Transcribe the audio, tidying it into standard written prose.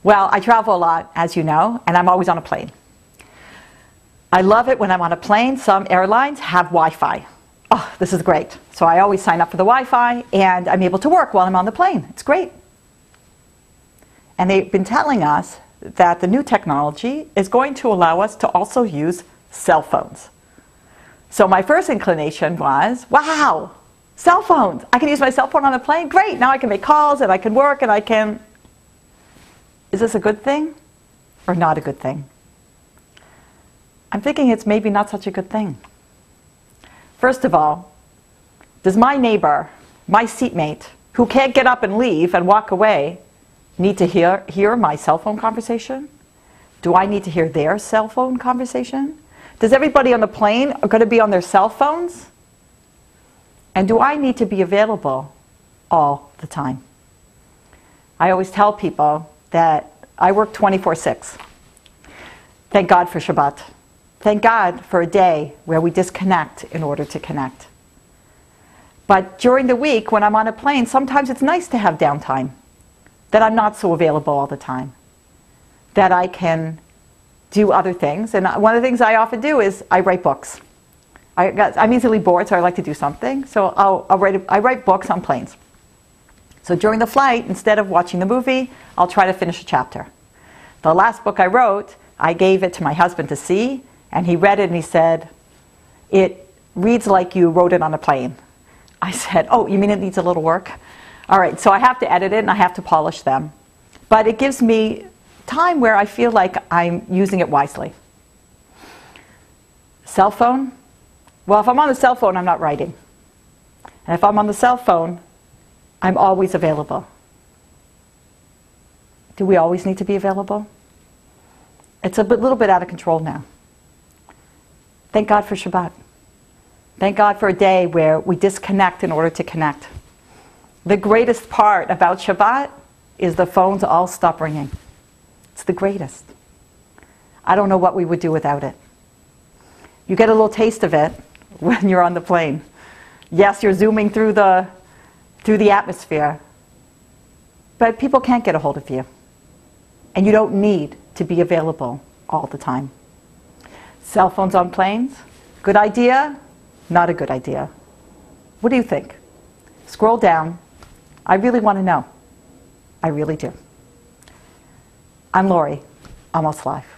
Well, I travel a lot, as you know, and I'm always on a plane. I love it when I'm on a plane. Some airlines have Wi-Fi. Oh, this is great. So I always sign up for the Wi-Fi, and I'm able to work while I'm on the plane. It's great. And they've been telling us that the new technology is going to allow us to also use cell phones. So my first inclination was, wow, cell phones. I can use my cell phone on the plane. Great. Now I can make calls and I can work and I can... Is this a good thing or not a good thing? I'm thinking it's maybe not such a good thing. First of all, does my neighbor, my seatmate, who can't get up and leave and walk away, need to hear my cell phone conversation? Do I need to hear their cell phone conversation? Does everybody on the plane going to be on their cell phones? And do I need to be available all the time? I always tell people that I work 24/6. Thank God for Shabbat. Thank God for a day where we disconnect in order to connect. But during the week when I'm on a plane, sometimes it's nice to have downtime, that I'm not so available all the time, that I can do other things. And one of the things I often do is I write books. I'm easily bored, so I like to do something. So I write books on planes. So during the flight, instead of watching the movie, I'll try to finish a chapter. The last book I wrote, I gave it to my husband to see, and he read it and he said, "It reads like you wrote it on a plane." I said, "Oh, you mean it needs a little work?" All right, so I have to edit it and I have to polish them. But it gives me time where I feel like I'm using it wisely. Cell phone? Well, if I'm on the cell phone, I'm not writing. And if I'm on the cell phone, I'm always available. Do we always need to be available? It's a little bit out of control now. Thank God for Shabbat. Thank God for a day where we disconnect in order to connect. The greatest part about Shabbat is the phones all stop ringing. It's the greatest. I don't know what we would do without it. You get a little taste of it when you're on the plane. Yes, you're zooming through the atmosphere, but people can't get a hold of you. And you don't need to be available all the time. Cell phones on planes? Good idea? Not a good idea. What do you think? Scroll down. I really want to know. I really do. I'm Lori, Almost Live.